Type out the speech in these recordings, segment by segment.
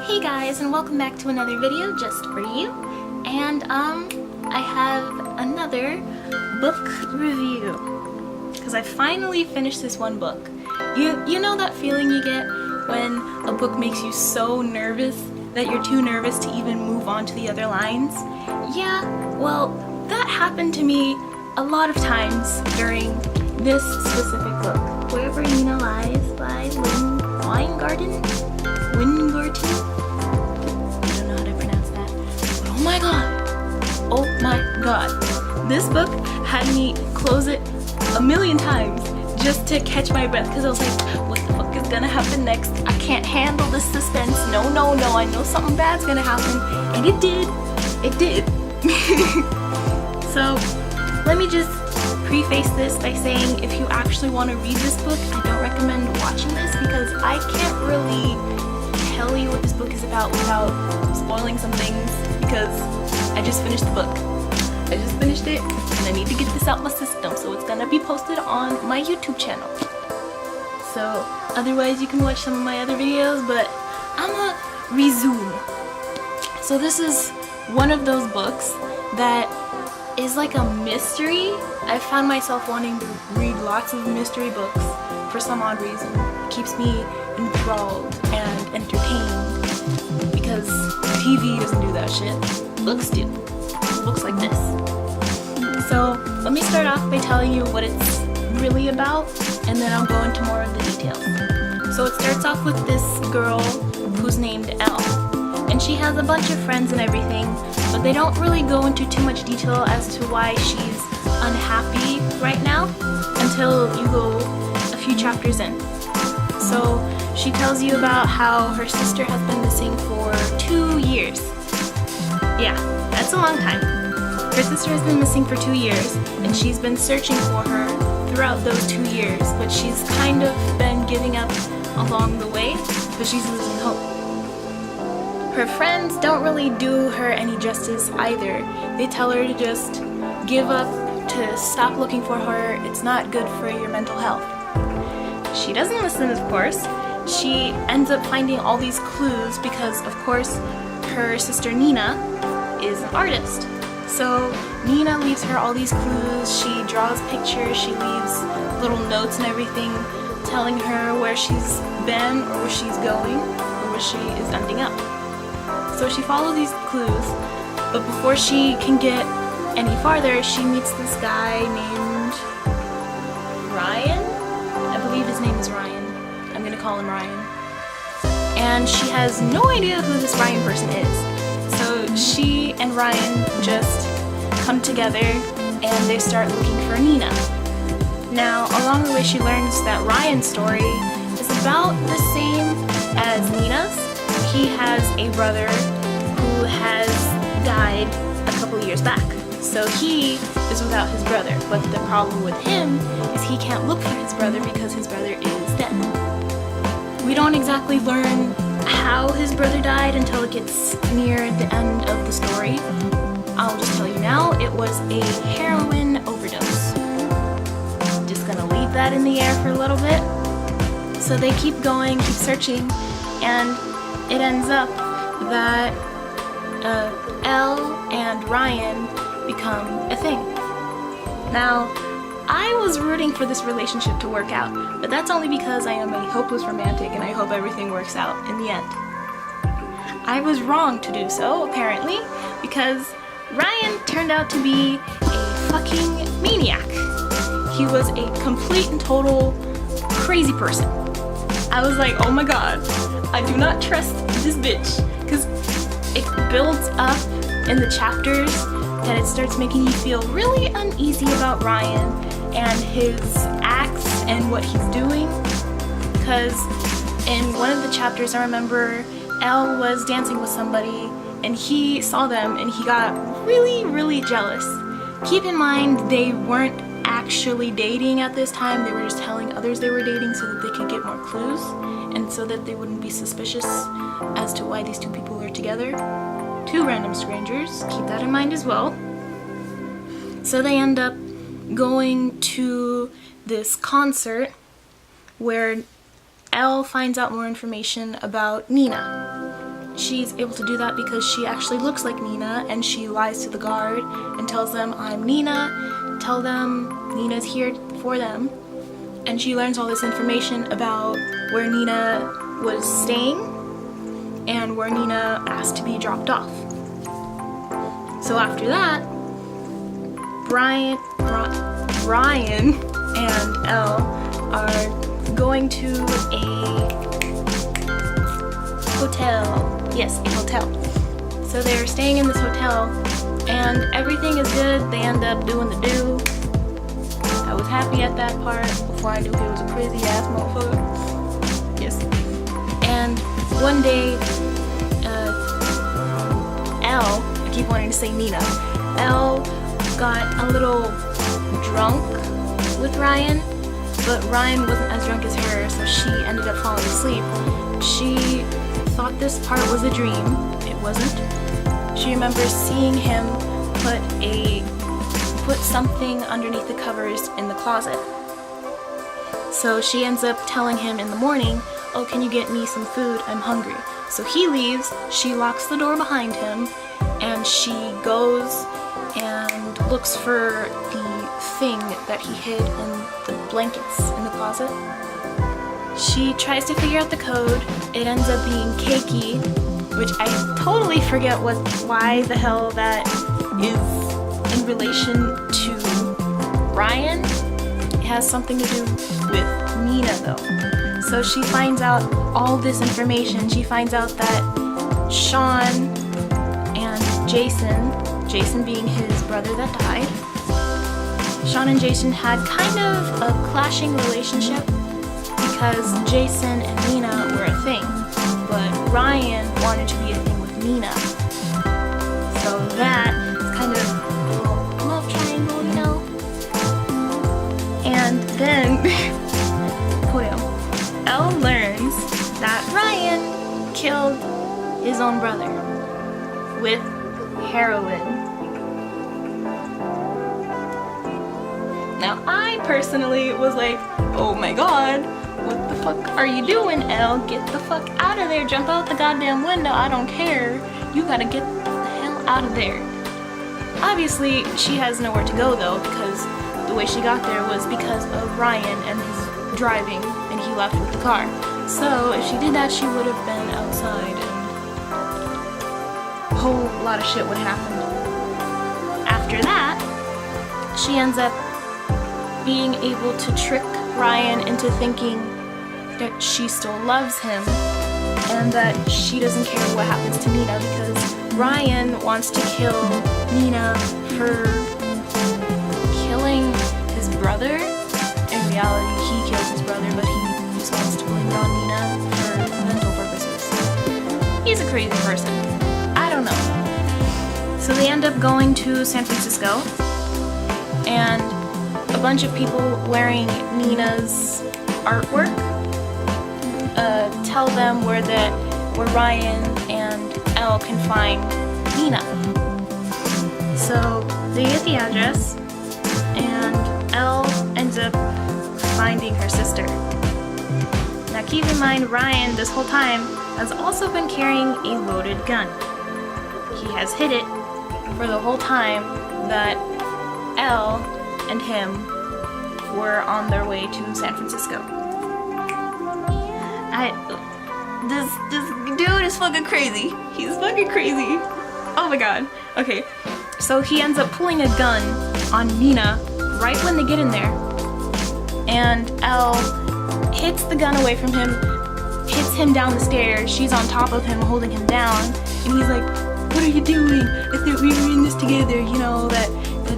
Hey guys, and welcome back to another video just for you. And I have another book review because I finally finished this one book. You know that feeling you get when a book makes you so nervous that you're too nervous to even move on to the other lines? Yeah, well, that happened to me a lot of times during this specific book, Wherever Nina Lies by Lynn Weingarten. I don't know how to pronounce that. But oh my god. This book had me close it a million times just to catch my breath because I was like, what the fuck is gonna happen next? I can't handle this suspense. No, I know something bad's gonna happen. And it did. It did. So let me just preface this by saying if you actually want to read this book, I don't recommend watching this because I can't really tell you what this book is about without spoiling some things because I just finished the book. I just finished it and I need to get this out my system, so it's gonna be posted on my YouTube channel. So otherwise you can watch some of my other videos, but I'ma resume. So this is one of those books that is like a mystery. I found myself wanting to read lots of mystery books for some odd reason. It keeps me enthralled and entertained because TV doesn't do that shit. Books do. Books like this. So let me start off by telling you what it's really about, and then I'll go into more of the details. So it starts off with this girl who's named Elle, and she has a bunch of friends and everything, but they don't really go into too much detail as to why she's unhappy right now until you go a few chapters in. So she tells you about how her sister has been missing for 2 years. Yeah, that's a long time. Her sister has been missing for 2 years, and she's been searching for her throughout those 2 years, but she's kind of been giving up along the way, but she's losing hope. Her friends don't really do her any justice either. They tell her to just give up, to stop looking for her. It's not good for your mental health. She doesn't listen, of course. She ends up finding all these clues because, of course, her sister Nina is an artist. So Nina leaves her all these clues. She draws pictures, she leaves little notes and everything telling her where she's been or where she's going or where she is ending up. So she follows these clues, but before she can get any farther, she meets this guy named Ryan. I believe his name is Ryan. I'm gonna call him Ryan. And she has no idea who this Ryan person is. So she and Ryan just come together and they start looking for Nina. Now, along the way, she learns that Ryan's story is about the same as Nina's. He has a brother who has died a couple years back. So he is without his brother, but the problem with him is he can't look for his brother because his brother is dead. We don't exactly learn how his brother died until it gets near the end of the story. I'll just tell you now, it was a heroin overdose. Just gonna leave that in the air for a little bit. So they keep going, keep searching, and it ends up that Elle and Ryan become a thing. Now, I was rooting for this relationship to work out, but that's only because I am a hopeless romantic and I hope everything works out in the end. I was wrong to do so, apparently, because Ryan turned out to be a fucking maniac. He was a complete and total crazy person. I was like, oh my god, I do not trust this bitch, because it builds up in the chapters that it starts making you feel really uneasy about Ryan and his acts and what he's doing. Because in one of the chapters, I remember Elle was dancing with somebody and he saw them and he got really jealous. Keep in mind, they weren't actually dating at this time. They were just telling others they were dating so that they could get more clues and so that they wouldn't be suspicious as to why these two people are together. 2 random strangers, keep that in mind as well. So they end up going to this concert where Elle finds out more information about Nina. she's able to do that because she actually looks like Nina, and she lies to the guard and tells them, I'm Nina, tell them Nina's here for them. And she learns all this information about where Nina was staying and where Nina asked to be dropped off. So after that, Brian and Elle are going to a hotel. Yes, a hotel. So they're staying in this hotel and everything is good. They end up doing the do. I was happy at that part before I knew he was a crazy ass motherfucker. Yes. And one day, Elle, I keep wanting to say Nina, Elle got a little drunk with Ryan, but Ryan wasn't as drunk as her, so she ended up falling asleep. She thought this part was a dream. It wasn't. She remembers seeing him put something underneath the covers in the closet. So she ends up telling him in the morning, oh, can you get me some food? I'm hungry. So he leaves, she locks the door behind him, and she goes and looks for the thing that he hid in the blankets in the closet. She tries to figure out the code. It ends up being cakey, which I totally forget why the hell that is in relation to Ryan. It has something to do with Nina though. So she finds out all this information. She finds out that Sean and Jason being his brother that died, Sean and Jason had kind of a clashing relationship because Jason and Nina were a thing, but Ryan wanted to be a thing with Nina. So that is kind of a little love triangle, you know? And then, Elle learns that Ryan killed his own brother with heroin. Now, I personally was like, oh my god, what the fuck are you doing, Elle? Get the fuck out of there. Jump out the goddamn window. I don't care. You gotta get the hell out of there. Obviously, she has nowhere to go though, because the way she got there was because of Ryan and his driving, and he left with the car. So if she did that, she would have been outside and a whole lot of shit would happen. After that, she ends up being able to trick Ryan into thinking that she still loves him and that she doesn't care what happens to Nina, because Ryan wants to kill Nina for killing his brother. In reality, he kills his brother, but he just wants to blame it on Nina for mental purposes. He's a crazy person. I don't know. So they end up going to San Francisco, and a bunch of people wearing Nina's artwork tell them where Ryan and Elle can find Nina. So they get the address, and Elle ends up finding her sister. Now keep in mind, Ryan this whole time has also been carrying a loaded gun. He has hid it for the whole time that Elle and him were on their way to San Francisco. This dude is fucking crazy. He's fucking crazy. Oh my god. Okay, so he ends up pulling a gun on Nina right when they get in there, and Elle hits the gun away from him, hits him down the stairs. She's on top of him, holding him down, and he's like, what are you doing? I thought we were in this together, you know, that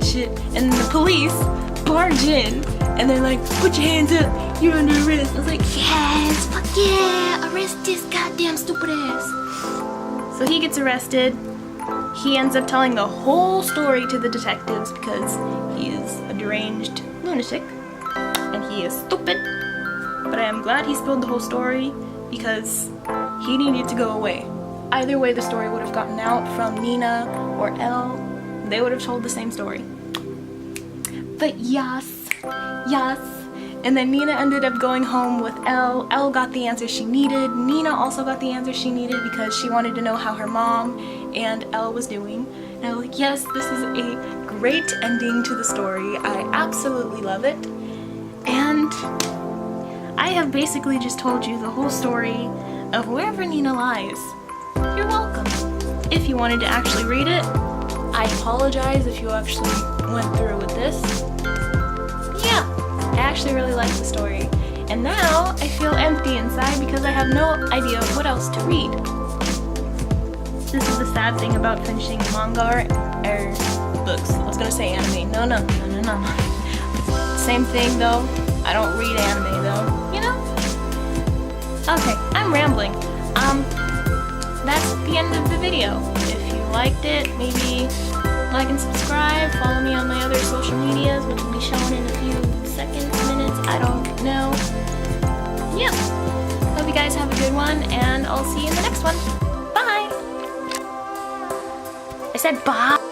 shit. And the police barge in, and they're like, put your hands up, you're under arrest. I was like, yes, fuck yeah, arrest this goddamn stupid ass. So he gets arrested. He ends up telling the whole story to the detectives because he is a deranged lunatic and he is stupid. But I am glad he spilled the whole story because he needed to go away. Either way, the story would have gotten out from Nina or Elle. They would have told the same story. But yes, And then Nina ended up going home with Elle. Elle got the answer she needed. Nina also got the answer she needed because she wanted to know how her mom and Elle was doing. And I was like, yes, this is a great ending to the story. I absolutely love it. And I have basically just told you the whole story of wherever Nina lies. You're welcome. If you wanted to actually read it, I apologize if you actually went through with this. Yeah, I actually really like the story. And now I feel empty inside because I have no idea what else to read. This is the sad thing about finishing manga or books. I was gonna say anime. No. Same thing though. I don't read anime though, you know? Okay, I'm rambling. That's the end of the video. If you liked it, maybe like and subscribe. Follow me on my other social medias, which will be shown in a few seconds, minutes, I don't know. Yeah. Hope you guys have a good one, and I'll see you in the next one. Bye! I said bye!